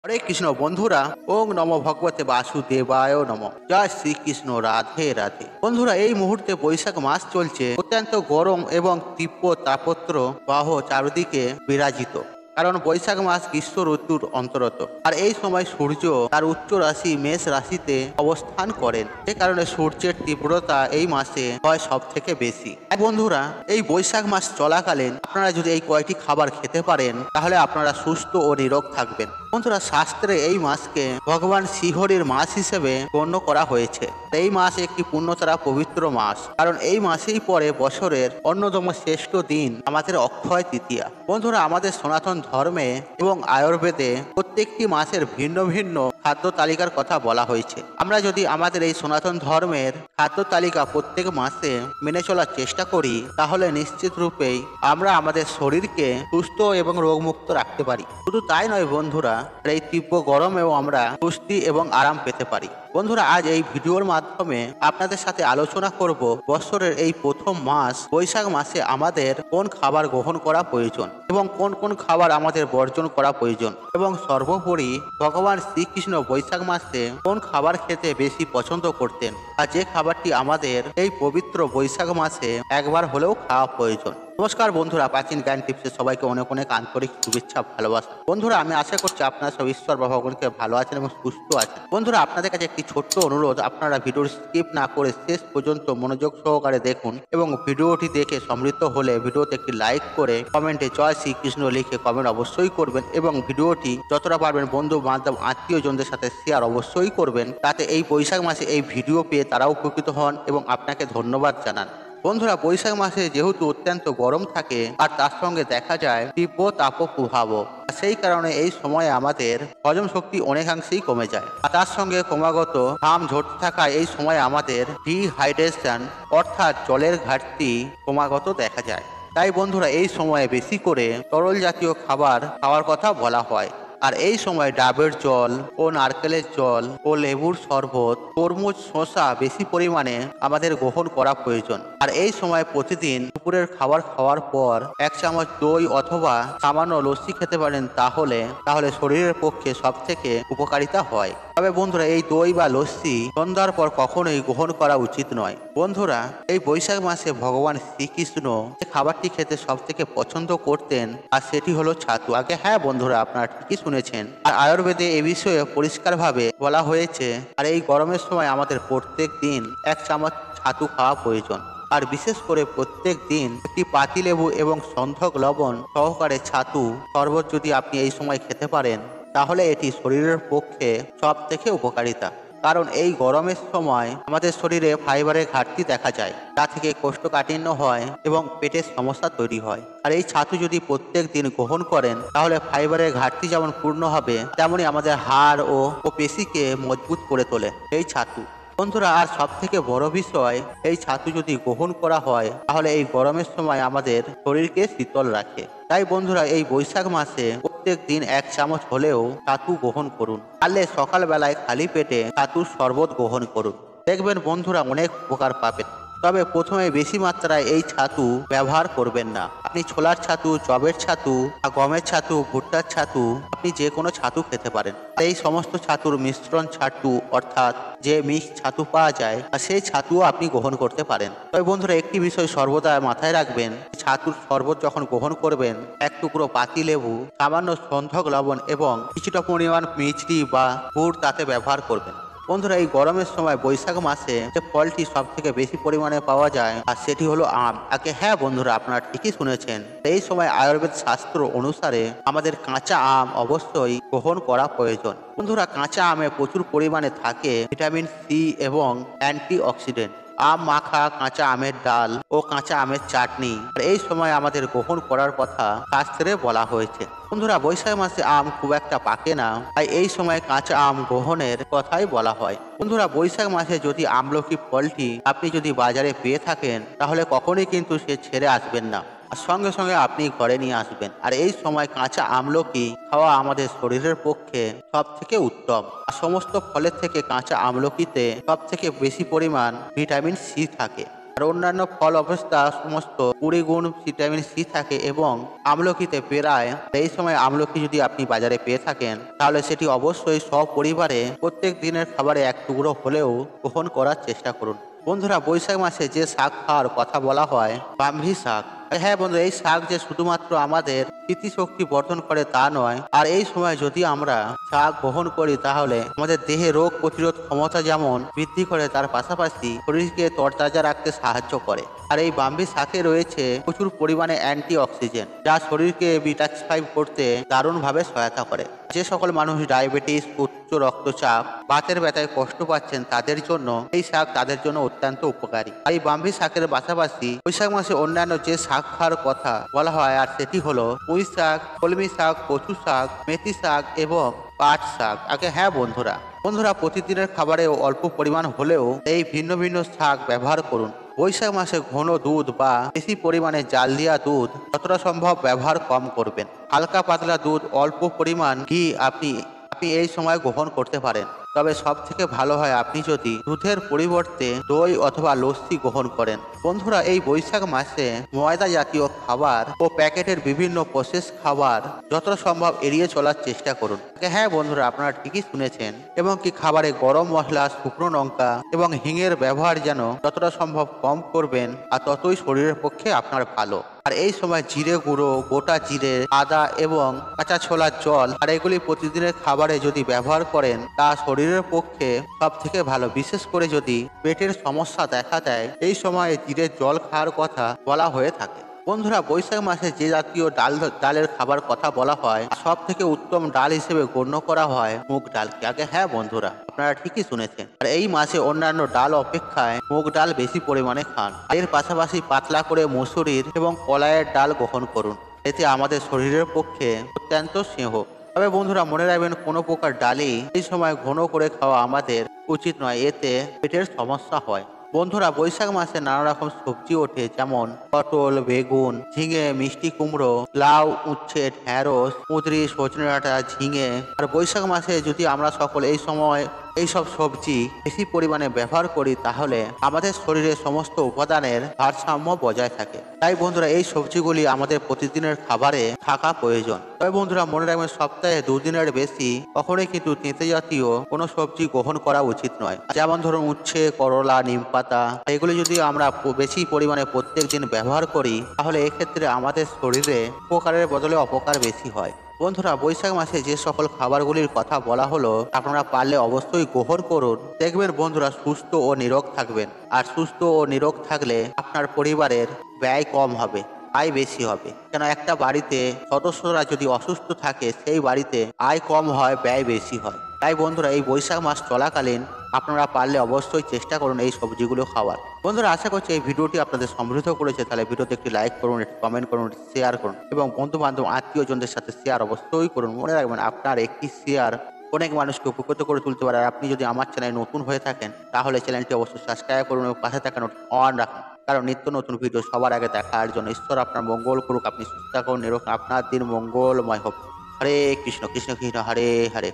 হরে কৃষ্ণ বন্ধুরা, ওম নম ভগবতে বাসুদেবায় নম। জয় শ্রীকৃষ্ণ, রাধে রাধে। বন্ধুরা, এই মুহূর্তে বৈশাখ মাস চলছে। অত্যন্ত গরম এবং তীব্র তাপত্র বাহ চারিদিকে বিরাজিত। কারণ বৈশাখ মাস গ্রীষ্ম ঋতুর অন্তর্গত, আর এই সময় সূর্য তার উচ্চ রাশি মেষ রাশিতে অবস্থান করেন। যে কারণে সূর্যের তীব্রতা এই মাসে হয় সব থেকে বেশি। বন্ধুরা, এই বৈশাখ মাস চলাকালীন আপনারা যদি এই কয়টি খাবার খেতে পারেন, তাহলে আপনারা সুস্থ ও নিরোগ থাকবেন। বন্ধুরা, শাস্ত্রে এই মাসকে ভগবান শ্রীহরির মাস হিসেবে গণ্য করা হয়েছে। এই মাস একটি পুণ্যতারা পবিত্র মাস, কারণ এই মাসেই পরে বছরের অন্যতম শ্রেষ্ঠ দিন আমাদের অক্ষয় তৃতীয়া। বন্ধুরা, আমাদের সনাতন ধর্মে এবং আয়ুর্বেদে প্রত্যেকটি মাসের ভিন্ন ভিন্ন খাদ্য তালিকার কথা বলা হয়েছে। আমরা যদি আমাদের এই সনাতন ধর্মের খাদ্য তালিকা প্রত্যেক মাসে মেনে চলার চেষ্টা করি, তাহলে নিশ্চিত রূপেই আমরা আমাদের শরীরকে সুস্থ এবং রোগমুক্ত রাখতে পারি। শুধু তাই নয় বন্ধুরা, এই তীব্র গরমেও আমরা স্বস্তি এবং আরাম পেতে পারি। বন্ধুরা, আজ এই ভিডিওর মাধ্যমে আপনাদের সাথে আলোচনা করব বছরের এই প্রথম মাস বৈশাখ মাসে আমাদের কোন খাবার গ্রহণ করা প্রয়োজন এবং কোন কোন খাবার আমাদের বর্জন করা প্রয়োজন, এবং সর্বোপরি ভগবান শ্রীকৃষ্ণ বৈশাখ মাসে কোন খাবার খেতে বেশি পছন্দ করতেন, আর যে খাবারটি আমাদের এই পবিত্র বৈশাখ মাসে একবার হলেও খাওয়া প্রয়োজন। নমস্কার বন্ধুরা, প্রাচীন জ্ঞান টিপসে সবাইকে অনেক অনেক আন্তরিক শুভেচ্ছা, ভালোবাসা। বন্ধুরা, আমি আশা করছি আপনারা সব ঈশ্বর বা ভগবানকে ভালো আছেন এবং সুস্থ আছেন। বন্ধুরা, আপনাদের কাছে একটি ছোট্ট অনুরোধ, আপনারা ভিডিওটি স্কিপ না করে শেষ পর্যন্ত মনোযোগ সহকারে দেখুন, এবং ভিডিওটি দেখে সমৃদ্ধ হলে ভিডিওতে একটি লাইক করে কমেন্টে জয় শ্রীকৃষ্ণ লিখে কমেন্ট অবশ্যই করবেন, এবং ভিডিওটি যতটা পারবেন বন্ধু বান্ধব আত্মীয়জনদের সাথে শেয়ার অবশ্যই করবেন, তাতে এই বৈশাখ মাসে এই ভিডিও পেয়ে তারাও উপকৃত হন এবং আপনাকে ধন্যবাদ জানান। বন্ধুরা, বৈশাখ মাসে যেহেতু অত্যন্ত গরম থাকে, আর তার সঙ্গে দেখা যায় তীব্র তাপপ্রবাহ, সেই কারণে এই সময়ে আমাদের হজম শক্তি অনেকাংশেই কমে যায়। আর তার সঙ্গে ক্রমাগত ঘাম ঝরতে থাকায় এই সময় আমাদের ডিহাইড্রেশন অর্থাৎ জলের ঘাটতি ক্রমাগত দেখা যায়। তাই বন্ধুরা, এই সময়ে বেশি করে তরল জাতীয় খাবার খাওয়ার কথা বলা হয়। আর এই সময় ডাবের জল ও নারকেলের জল ও লেবুর শরবত, তরমুজ, শসা বেশি পরিমাণে আমাদের গ্রহণ করা প্রয়োজন। আর এই সময় প্রতিদিন দুপুরের খাবার খাওয়ার পর 1 চামচ দই অথবা সামান্য লস্যি খেতে পারেন, তাহলে শরীরের পক্ষে সব থেকে উপকারিতা হয়। তবে বন্ধুরা, এই দই বা লস্যি সন্ধ্যার পর কখনোই গ্রহণ করা উচিত নয়। বন্ধুরা, এই বৈশাখ মাসে ভগবান শ্রীকৃষ্ণ যে খাবারটি খেতে সব থেকে পছন্দ করতেন, আর সেটি হলো ছাতু। আগে হ্যাঁ বন্ধুরা, আপনারা ঠিকই শুনেছেন। আর আয়ুর্বেদে এ বিষয়ে পরিষ্কারভাবে বলা হয়েছে, আর এই গরমের সময় আমাদের প্রত্যেক দিন 1 চামচ ছাতু খাওয়া প্রয়োজন। আর বিশেষ করে প্রত্যেক দিন একটি পাতিলেবু এবং সন্ধক লবণ সহকারে ছাতু শরবত যদি আপনি এই সময় খেতে পারেন, তাহলে এটি শরীরের পক্ষে সব থেকে উপকারিতা। কারণ এই গরমের সময় আমাদের শরীরে ফাইবারের ঘাটতি দেখা যায়, তা থেকে কোষ্ঠকাঠিন্য হয় এবং পেটের সমস্যা তৈরি হয়। আর এই ছাতু যদি প্রত্যেক দিন গ্রহণ করেন, তাহলে ফাইবারের ঘাটতি যেমন পূর্ণ হবে, তেমনি আমাদের হাড় ও পেশিকে মজবুত করে তোলে এই ছাতু। বন্ধুরা, আর সব থেকে বড় বিষয়, এই ছাতু যদি গ্রহণ করা হয়, তাহলে এই গরমের সময় আমাদের শরীরকে শীতল রাখে। তাই বন্ধুরা, এই বৈশাখ মাসে প্রত্যেক দিন 1 চামচ হলেও ছাতু গ্রহণ করুন। পারলে সকালবেলায় খালি পেটে ছাতুর শরবত গ্রহণ করুন, দেখবেন বন্ধুরা অনেক উপকার পাবেন। তবে প্রথমে বেশি মাত্রায় এই ছাতু ব্যবহার করবেন না। আপনি ছোলার ছাতু, জবের ছাতু, গমের ছাতু, ভুট্টার ছাতু, আপনি যে কোনো ছাতু খেতে পারেন। এই সমস্ত ছাতুর মিশ্রণ ছাতু অর্থাৎ যে মিক্স ছাতু পাওয়া যায়, সেই ছাতুও আপনি গ্রহণ করতে পারেন। তবে বন্ধুরা, একটি বিষয় সর্বদা মাথায় রাখবেন, ছাতুর শরবত যখন গ্রহণ করবেন, 1 টুকরো পাতিলেবু, সামান্য সন্ধক লবণ এবং কিছুটা পরিমাণ মিষ্টি বা গুড় তাতে ব্যবহার করবেন। বন্ধুরা, এই গরমের সময় বৈশাখ মাসে যে ফলটি সব থেকে বেশি পরিমাণে পাওয়া যায়, আর সেটি হলো আম। আগে হ্যাঁ বন্ধুরা, আপনারা ঠিকই শুনেছেন। এই সময় আয়ুর্বেদ শাস্ত্র অনুসারে আমাদের কাঁচা আম অবশ্যই গ্রহণ করা প্রয়োজন। বন্ধুরা, কাঁচা আমে প্রচুর পরিমাণে থাকে ভিটামিন সি এবং অ্যান্টিঅক্সিডেন্ট। আম মাখা, কাঁচা আমের ডাল ও কাঁচা আমের চাটনি এই সময় আমাদের গ্রহণ করার কথা শাস্ত্রে বলা হয়েছে। বন্ধুরা, বৈশাখ মাসে আম খুব একটা পাকে না, তাই এই সময় কাঁচা আম গ্রহণের কথাই বলা হয়। বন্ধুরা, বৈশাখ মাসে যদি আমলকি ফলটি আপনি যদি বাজারে পেয়ে থাকেন, তাহলে কখনোই কিন্তু সে ছেড়ে আসবেন না, আর সঙ্গে সঙ্গে আপনি ঘরে নিয়ে আসবেন। আর এই সময় কাঁচা আমলকি খাওয়া আমাদের শরীরের পক্ষে সব থেকে উত্তম। আর সমস্ত ফলের থেকে কাঁচা আমলকিতে সব থেকে বেশি পরিমাণ ভিটামিন সি থাকে। আর অন্যান্য ফল অবস্থা সমস্ত 20 গুণ ভিটামিন সি থাকে এবং আমলকিতে প্রায় এই সময় আমলকি যদি আপনি বাজারে পেয়ে থাকেন তাহলে সেটি অবশ্যই সপরিবারে প্রত্যেক দিনের খাবারে এক টুকরো হলেও গ্রহণ করার চেষ্টা করুন। বন্ধুরা বৈশাখ মাসে যে শাক খাওয়ার কথা বলা হয় ব্রাহ্মী শাক। হ্যাঁ বন্ধু, এই শাক যে শুধুমাত্র আমাদের স্মৃতিশক্তি বর্ধন করে তা নয়, আর এই সময় যদি আমরা শাক গ্রহণ করি তাহলে আমাদের দেহে রোগ প্রতিরোধ ক্ষমতা যেমন বৃদ্ধি করে তার পাশাপাশি শরীরকে তরতাজা রাখতে সাহায্য করে। আর এই ব্রাহ্মী শাকে রয়েছে প্রচুর পরিমাণে অ্যান্টি অক্সিডেন্ট যা শরীরকে ডিটক্সিফাই করতে দারুণভাবে সহায়তা করে। যে সকল মানুষ ডায়াবেটিস, উচ্চ রক্তচাপ, বাতের ব্যথায় কষ্ট পাচ্ছেন তাদের জন্য এই শাক তাদের জন্য অত্যন্ত উপকারী। আর এই ব্রাহ্মী শাকের পাশাপাশি বৈশাখ মাসে অন্যান্য যে শাক খাওয়ার কথা বলা হয় আর সেটি হলো পুঁই শাক, কলমি শাক, কচু শাক, মেথি শাক এবং পাট শাক। হ্যাঁ বন্ধুরা প্রতিদিনের খাবারে অল্প পরিমাণ হলেও এই ভিন্ন ভিন্ন শাক ব্যবহার করুন। বৈশাখ মাসে ঘন দুধ বা বেশি পরিমাণে জাল দেওয়া দুধ যতটা সম্ভব ব্যবহার কম করবেন। হালকা পাতলা দুধ, অল্প পরিমাণ ঘি আপনি এই সময় গ্রহণ করতে পারেন। তবে সব থেকে ভালো হয় আপনি যদি দুধের পরিবর্তে দই অথবা লস্যি গ্রহণ করেন। বন্ধুরা এই বৈশাখ মাসে ময়দা জাতীয় খাবার ও প্যাকেটের বিভিন্ন প্রসেস খাবার যতটা সম্ভব এড়িয়ে চলার চেষ্টা করুন। হ্যাঁ বন্ধুরা, আপনারা ঠিকই শুনেছেন। এবং কি খাবারে গরম মশলা, শুকনো লঙ্কা এবং হিঙের ব্যবহার যেন যতটা সম্ভব কম করবেন, আর ততই শরীরের পক্ষে আপনার ভালো। আর এই সময় জিরে গুঁড়ো, গোটা জিরে, আদা এবং কাঁচা ছোলার জল আর এগুলি প্রতিদিনের খাবারে যদি ব্যবহার করেন তা শরীরের পক্ষে সব থেকে ভালো। বিশেষ করে যদি পেটের সমস্যা দেখা দেয় এই সময় জিরের জল খাওয়ার কথা বলা হয়ে থাকে। বন্ধুরা বৈশাখ মাসে যে জাতীয় ডালের খাবার কথা বলা হয় সব থেকে উত্তম ডাল হিসেবে গণ্য করা হয় মুগ ডালকে। হ্যাঁ বন্ধুরা, আপনারা ঠিকই শুনেছেন। আর এই মাসে অন্যান্য ডাল অপেক্ষায় মুগ ডাল বেশি পরিমাণে খান। এর পাশাপাশি পাতলা করে মসুরির এবং কলাইয়ের ডাল গ্রহণ করুন। এতে আমাদের শরীরের পক্ষে অত্যন্ত স্নেহ। তবে বন্ধুরা মনে রাখবেন, কোনো প্রকার ডালই এই সময় ঘন করে খাওয়া আমাদের উচিত নয়, এতে পেটের সমস্যা হয়। বন্ধুরা বৈশাখ মাসে নানা রকম সবজি ওঠে, যেমন পটল, বেগুন, ঝিঙে, মিষ্টি কুমড়ো, লাউ, উচ্ছে, ঢেঁড়স, কুঁদরি, সজনে ডাঁটা, ঝিঙে। আর বৈশাখ মাসে যদি আমরা সকল এই সময় এইসব সবজি বেশি পরিমাণে ব্যবহার করি তাহলে আমাদের শরীরে সমস্ত উপাদানের ভারসাম্য বজায় থাকে। তাই বন্ধুরা এই সবজিগুলি আমাদের প্রতিদিনের খাবারে থাকা প্রয়োজন। তবে বন্ধুরা মনে রাখবেন, সপ্তাহে 2 দিনের বেশি কখনোই কিন্তু তেঁতে জাতীয় কোনো সবজি গ্রহণ করা উচিত নয়। যেমন ধরুন উচ্ছে, করলা, নিম পাতা, এগুলি যদি আমরা বেশি পরিমাণে প্রত্যেক দিন ব্যবহার করি তাহলে এক্ষেত্রে আমাদের শরীরে উপকারের বদলে অপকার বেশি হয়। বন্ধুরা বৈশাখ মাসে যে সকল খাবারগুলির কথা বলা হলো আপনারা পারলে অবশ্যই গ্রহণ করুন। দেখবেন বন্ধুরা সুস্থ ও নিরোগ থাকবেন। আর সুস্থ ও নিরোগ থাকলে আপনার পরিবারের ব্যয় কম হবে, আয় বেশি হবে। কেন একটা বাড়িতে সদস্যরা যদি অসুস্থ থাকে সেই বাড়িতে আয় কম হয়, ব্যয় বেশি হয়। তাই বন্ধুরা এই বৈশাখ মাস চলাকালীন আপনারা পারলে অবশ্যই চেষ্টা করুন এই সবজিগুলো খাওয়ার। বন্ধুরা আশা করছি এই ভিডিওটি আপনাদের সমৃদ্ধ করেছে। তাহলে ভিডিওতে একটি লাইক করুন, একটি কমেন্ট করুন, শেয়ার করুন এবং বন্ধু বান্ধব আত্মীয়জনদের সাথে শেয়ার অবশ্যই করুন। মনে রাখবেন আপনার একটি শেয়ার অনেক মানুষকে উপকৃত করে তুলতে পারে। আর আপনি যদি আমার চ্যানেলে নতুন হয়ে থাকেন তাহলে চ্যানেলটি অবশ্যই সাবস্ক্রাইব করুন এবং পাশে থাকা নোটিফিকেশন অন রাখুন, কারণ নিত্য নতুন ভিডিও সবার আগে দেখার জন্য। ঈশ্বর আপনার মঙ্গল করুক, আপনি সুস্থ থাকুন, নিরোগ, আপনার দিন মঙ্গলময় হোক। হরে কৃষ্ণ কৃষ্ণ কৃষ্ণ হরে হরে।